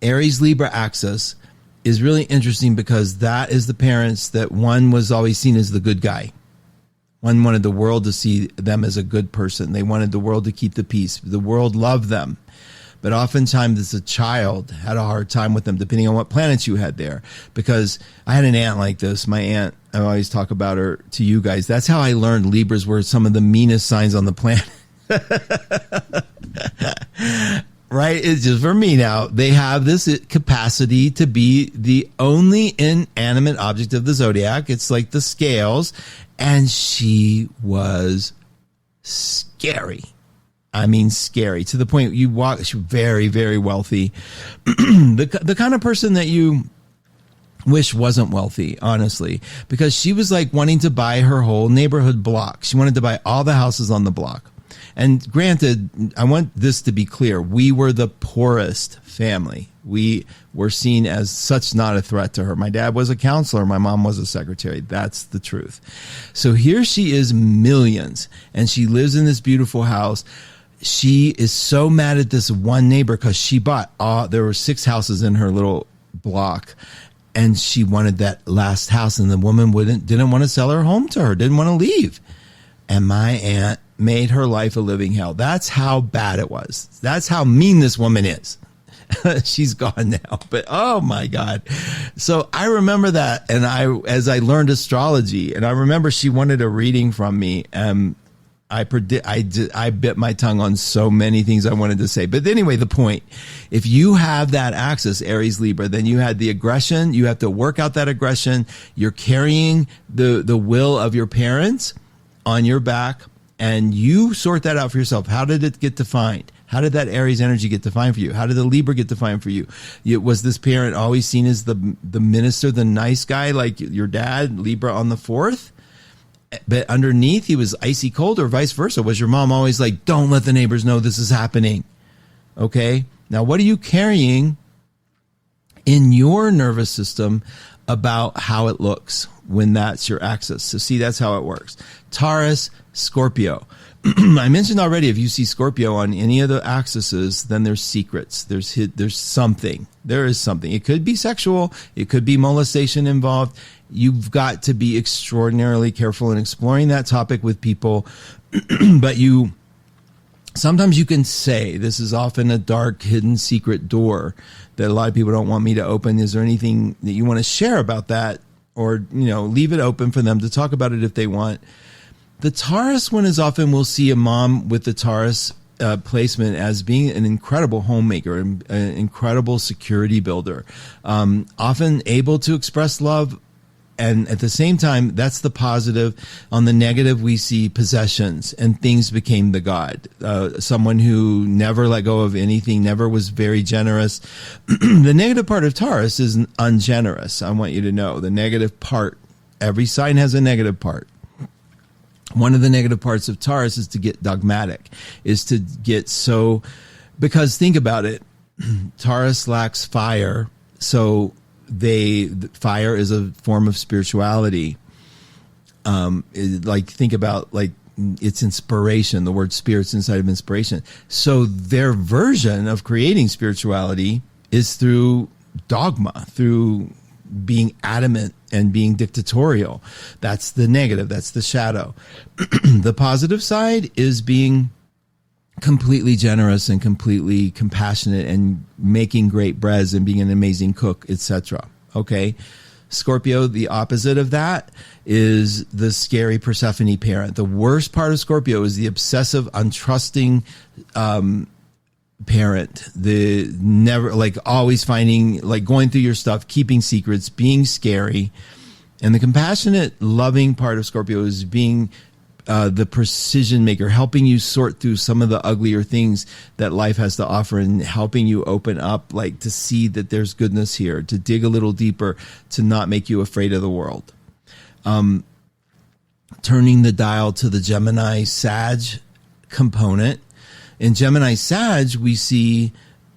Aries Libra axis is really interesting because that is the parents that one was always seen as the good guy. One wanted the world to see them as a good person. They wanted the world to keep the peace. The world loved them. But oftentimes as a child had a hard time with them, depending on what planets you had there. Because I had an aunt like this. My aunt, I always talk about her to you guys. That's how I learned Libras were some of the meanest signs on the planet. Right? It's just for me now. They have this capacity to be the only inanimate object of the zodiac. It's like the scales. And she was scary. I mean, scary to the point you walk. She's very, very wealthy. The kind of person that you wish wasn't wealthy, honestly, because she was like wanting to buy her whole neighborhood block. She wanted to buy all the houses on the block. And granted, I want this to be clear. We were the poorest family. We were seen as such not a threat to her. My dad was a counselor. My mom was a secretary. That's the truth. So here she is, millions, and she lives in this beautiful house. She is so mad at this one neighbor because she bought there were 6 houses in her little block, and she wanted that last house, and the woman didn't want to sell her home to her, didn't want to leave. And my aunt made her life a living hell. That's how bad it was. That's how mean this woman is. She's gone now, but oh my God. So I remember that, and as I learned astrology, and I remember she wanted a reading from me. I bit my tongue on so many things I wanted to say. But anyway, the point, if you have that axis, Aries Libra, then you had the aggression. You have to work out that aggression. You're carrying the will of your parents on your back, and you sort that out for yourself. How did it get defined? How did that Aries energy get defined for you? How did the Libra get defined for you? Was this parent always seen as the minister, the nice guy, like your dad, Libra on the 4th? But underneath, he was icy cold, or vice versa? Was your mom always like, don't let the neighbors know this is happening? Okay. Now, what are you carrying in your nervous system about how it looks when that's your axis? So see, that's how it works. Taurus, Scorpio. I mentioned already, if you see Scorpio on any of the axes, then there's secrets. There's something. There is something. It could be sexual. It could be molestation involved. You've got to be extraordinarily careful in exploring that topic with people. But sometimes you can say, this is often a dark, hidden, secret door that a lot of people don't want me to open. Is there anything that you want to share about that? Or, leave it open for them to talk about it if they want. The Taurus one is often, we'll see a mom with the Taurus placement as being an incredible homemaker, an incredible security builder, often able to express love. And at the same time, that's the positive. On the negative, we see possessions and things became the god. Someone who never let go of anything, never was very generous. The negative part of Taurus is ungenerous. I want you to know the negative part. Every sign has a negative part. One of the negative parts of Taurus is to get dogmatic, is to get so, because think about it, Taurus lacks fire, so fire is a form of spirituality. Think about it's inspiration. The word spirit's inside of inspiration. So their version of creating spirituality is through dogma, through being adamant and being dictatorial. That's the negative. That's the shadow. The positive side is being completely generous and completely compassionate and making great breads and being an amazing cook, etc. Okay. Scorpio, the opposite of that is the scary Persephone parent. The worst part of Scorpio is the obsessive, untrusting, parent, the never, always finding, going through your stuff, keeping secrets, being scary. And the compassionate, loving part of Scorpio is being the precision maker, helping you sort through some of the uglier things that life has to offer and helping you open up, to see that there's goodness here, to dig a little deeper, to not make you afraid of the world. Turning the dial to the Gemini Sag component. In Gemini Sag, we see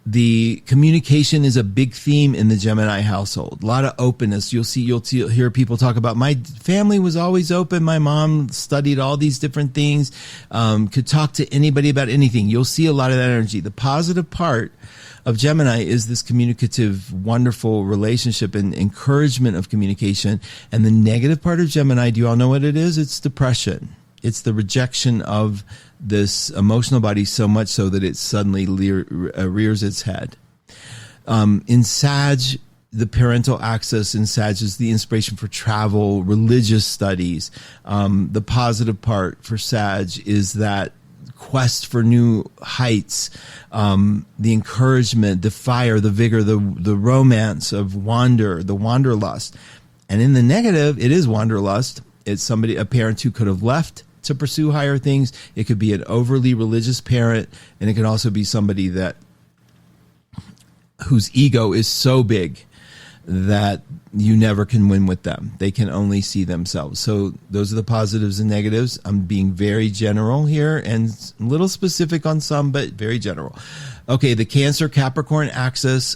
the communication is a big theme in the Gemini household. A lot of openness. You'll hear people talk about, my family was always open. My mom studied all these different things, could talk to anybody about anything. You'll see a lot of that energy. The positive part of Gemini is this communicative, wonderful relationship and encouragement of communication. And the negative part of Gemini, do you all know what it is? It's depression. It's the rejection of this emotional body so much so that it suddenly rears its head. In Sag, the parental axis in Sag is the inspiration for travel, religious studies. The positive part for Sag is that quest for new heights, the encouragement, the fire, the vigor, the romance of the wanderlust. And in the negative, it is wanderlust. It's a parent who could have left to pursue higher things. It could be an overly religious parent, and it can also be somebody whose ego is so big that you never can win with them. They can only see themselves. So those are the positives and negatives. I'm being very general here and a little specific on some, but very general. Okay, the Cancer Capricorn axis.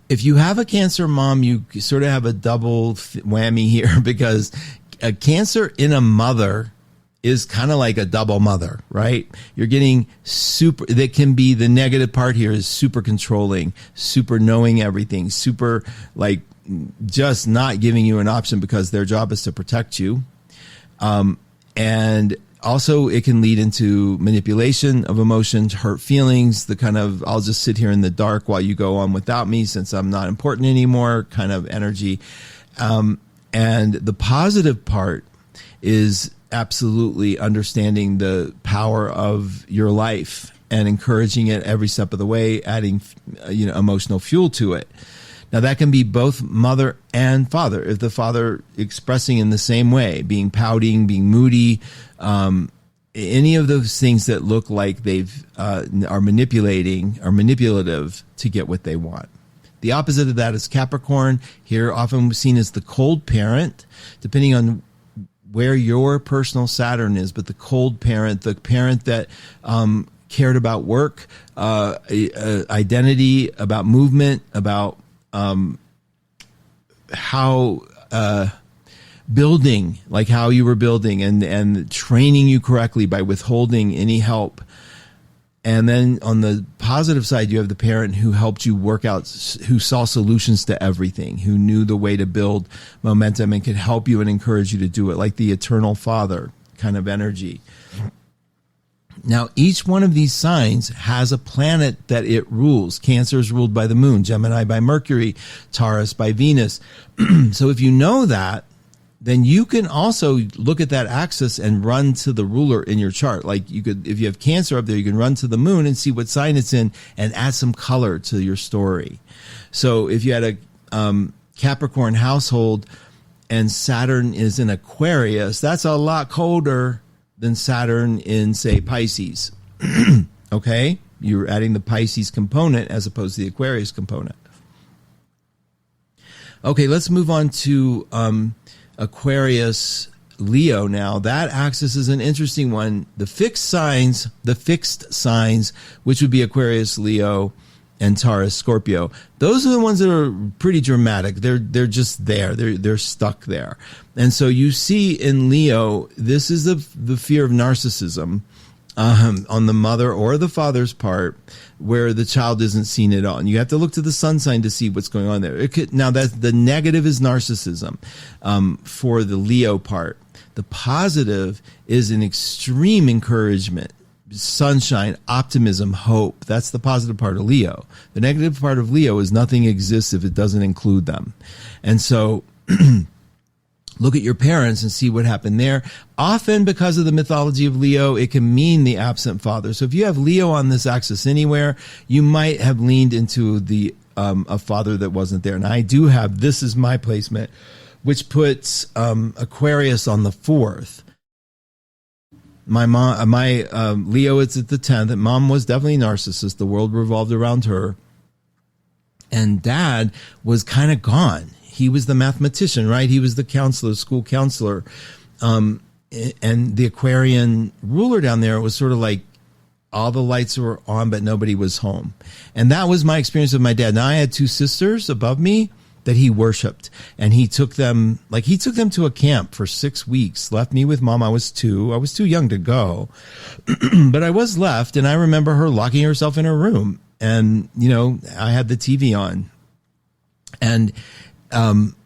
If you have a Cancer mom, you sort of have a double whammy here, because a Cancer in a mother is kind of like a double mother, right? You're getting that can be, the negative part here is super controlling, super knowing everything, super just not giving you an option because their job is to protect you. And also it can lead into manipulation of emotions, hurt feelings, the kind of, I'll just sit here in the dark while you go on without me since I'm not important anymore kind of energy. And the positive part is absolutely understanding the power of your life and encouraging it every step of the way, adding, emotional fuel to it. Now that can be both mother and father. If the father expressing in the same way, being pouting, being moody, any of those things that look like are manipulative to get what they want. The opposite of that is Capricorn, here often seen as the cold parent, depending on where your personal Saturn is, but the cold parent, the parent that cared about work, identity, about movement, about how building, like how you were building, and training you correctly by withholding any help. And then on the positive side, you have the parent who helped you work out, who saw solutions to everything, who knew the way to build momentum and could help you and encourage you to do it, like the eternal father kind of energy. Now, each one of these signs has a planet that it rules. Cancer is ruled by the moon, Gemini by Mercury, Taurus by Venus. So if you know that, then you can also look at that axis and run to the ruler in your chart. Like you could, if you have Cancer up there, you can run to the moon and see what sign it's in and add some color to your story. So if you had a Capricorn household and Saturn is in Aquarius, that's a lot colder than Saturn in, say, Pisces. Okay? You're adding the Pisces component as opposed to the Aquarius component. Okay, let's move on to Aquarius Leo now. That axis is an interesting one. The fixed signs, which would be Aquarius, Leo, and Taurus, Scorpio. Those are the ones that are pretty dramatic. They're just there. They're stuck there. And so you see in Leo, this is the fear of narcissism on the mother or the father's part, where the child isn't seen at all. And you have to look to the sun sign to see what's going on there. Now, that's the negative is narcissism for the Leo part. The positive is an extreme encouragement, sunshine, optimism, hope. That's the positive part of Leo. The negative part of Leo is nothing exists if it doesn't include them. And so look at your parents and see what happened there. Often, because of the mythology of Leo, it can mean the absent father. So if you have Leo on this axis anywhere, you might have leaned into the a father that wasn't there. And I do have, this is my placement, which puts Aquarius on the 4th. My mom, Leo is at the 10th. And mom was definitely a narcissist. The world revolved around her. And dad was kind of gone. He was the mathematician, right? He was the counselor, school counselor. And the Aquarian ruler down there was sort of like all the lights were on, but nobody was home. And that was my experience with my dad. Now, I had 2 sisters above me that he worshiped, and he took them to a camp for 6 weeks, left me with mom. I was too young to go, but I was left. And I remember her locking herself in her room, and, I had the TV on, and,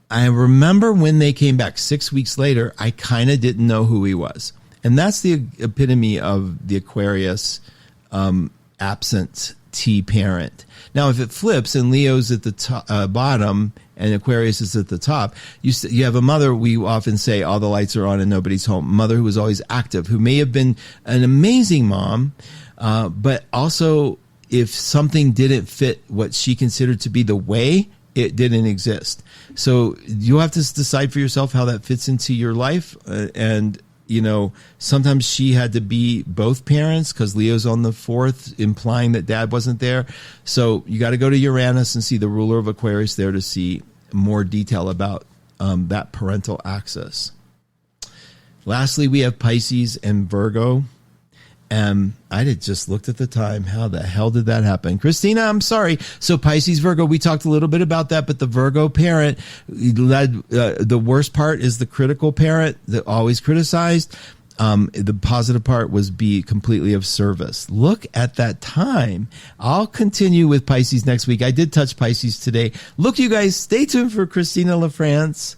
I remember when they came back 6 weeks later, I kind of didn't know who he was. And that's the epitome of the Aquarius absentee parent. Now, if it flips and Leo's at the bottom and Aquarius is at the top, you have a mother, we often say all the lights are on and nobody's home. Mother who was always active, who may have been an amazing mom, but also if something didn't fit what she considered to be the way, it didn't exist. So you have to decide for yourself how that fits into your life. And, sometimes she had to be both parents because Leo's on the 4th, implying that dad wasn't there. So you got to go to Uranus and see the ruler of Aquarius there to see more detail about that parental axis. Lastly, we have Pisces and Virgo. I had just looked at the time. How the hell did that happen? Christina, I'm sorry. So Pisces, Virgo, we talked a little bit about that, but the Virgo parent led, the worst part is the critical parent that always criticized. The positive part was be completely of service. Look at that time. I'll continue with Pisces next week. I did touch Pisces today. Look, you guys, stay tuned for Christina LaFrance.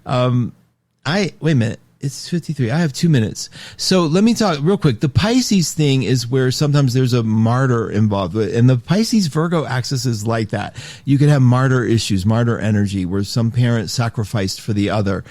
Wait a minute. It's 53. I have 2 minutes. So let me talk real quick. The Pisces thing is where sometimes there's a martyr involved. And the Pisces Virgo axis is like that. You could have martyr issues, martyr energy, where some parent sacrificed for the other.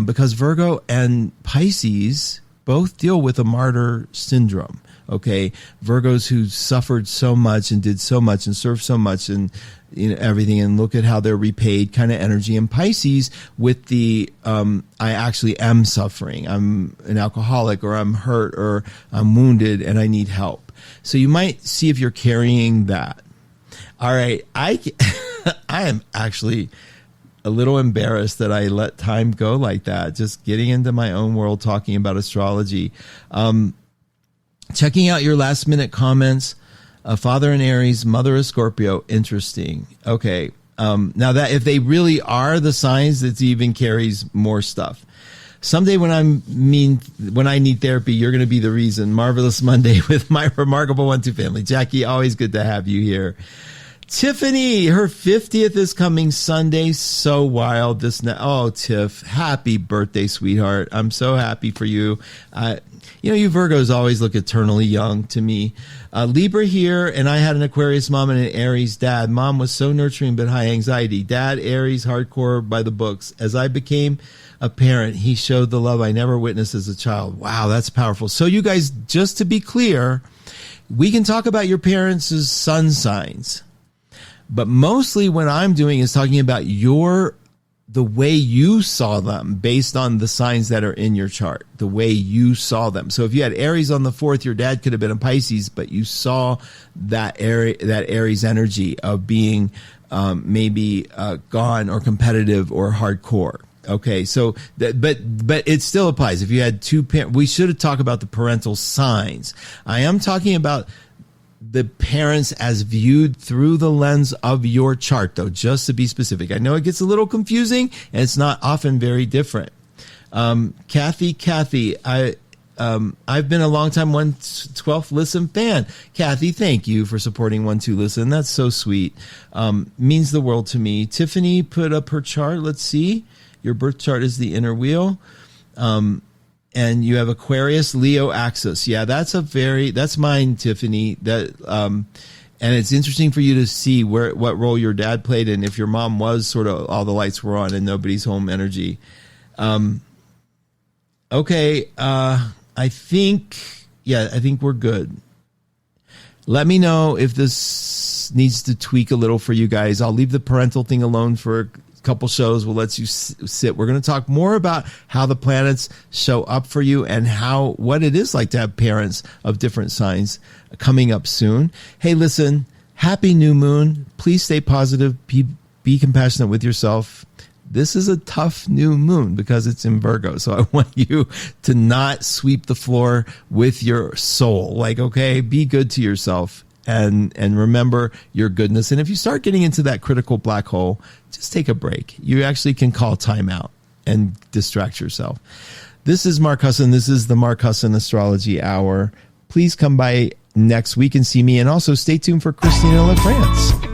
Because Virgo and Pisces both deal with a martyr syndrome. Okay. Virgos who suffered so much and did so much and served so much and everything, and look at how they're repaid kind of energy. And Pisces with the, I actually am suffering. I'm an alcoholic, or I'm hurt, or I'm wounded and I need help. So you might see if you're carrying that. All right. I am actually a little embarrassed that I let time go like that, just getting into my own world, talking about astrology. Checking out your last minute comments. Father in Aries, mother of Scorpio. Interesting. Okay. Now that if they really are the signs, it even carries more stuff. Someday when I need therapy, you're going to be the reason. Marvelous Monday with my remarkable 1-2 family. Jackie, always good to have you here. Tiffany, her 50th is coming Sunday. So wild. Tiff, happy birthday, sweetheart. I'm so happy for you. You Virgos always look eternally young to me. Libra here, and I had an Aquarius mom and an Aries dad. Mom was so nurturing but high anxiety. Dad, Aries, hardcore by the books. As I became a parent, he showed the love I never witnessed as a child. Wow, that's powerful. So you guys, just to be clear, we can talk about your parents' sun signs. But mostly what I'm doing is talking about the way you saw them based on the signs that are in your chart, the way you saw them. So if you had Aries on the 4th, your dad could have been a Pisces, but you saw that Aries energy of being maybe gone or competitive or hardcore. Okay, so but it still applies. If you had two parents, we should have talked about the parental signs. I am talking about the parents as viewed through the lens of your chart, though, just to be specific. I know it gets a little confusing, and it's not often very different. Kathy, I've been a long time 1/12 Listen fan. Kathy, thank you for supporting 1-2 Listen. That's so sweet. Means the world to me. Tiffany put up her chart. Let's see. Your birth chart is the inner wheel. And you have Aquarius, Leo axis. Yeah, that's mine, Tiffany. And it's interesting for you to see what role your dad played and if your mom was sort of all the lights were on and nobody's home energy. Okay. I think we're good. Let me know if this needs to tweak a little for you guys. I'll leave the parental thing alone for a couple shows. We'll let you sit. We're going to talk more about how the planets show up for you and what it is like to have parents of different signs coming up soon. Hey, listen, happy new moon. Please stay positive. Be compassionate with yourself. This is a tough new moon because it's in Virgo. So I want you to not sweep the floor with your soul. Like, okay, be good to yourself. And remember your goodness. And if you start getting into that critical black hole, just take a break. You actually can call time out and distract yourself. This is Mark Husson. This is the Mark Husson Astrology Hour. Please come by next week and see me. And also stay tuned for Christina LaFrance.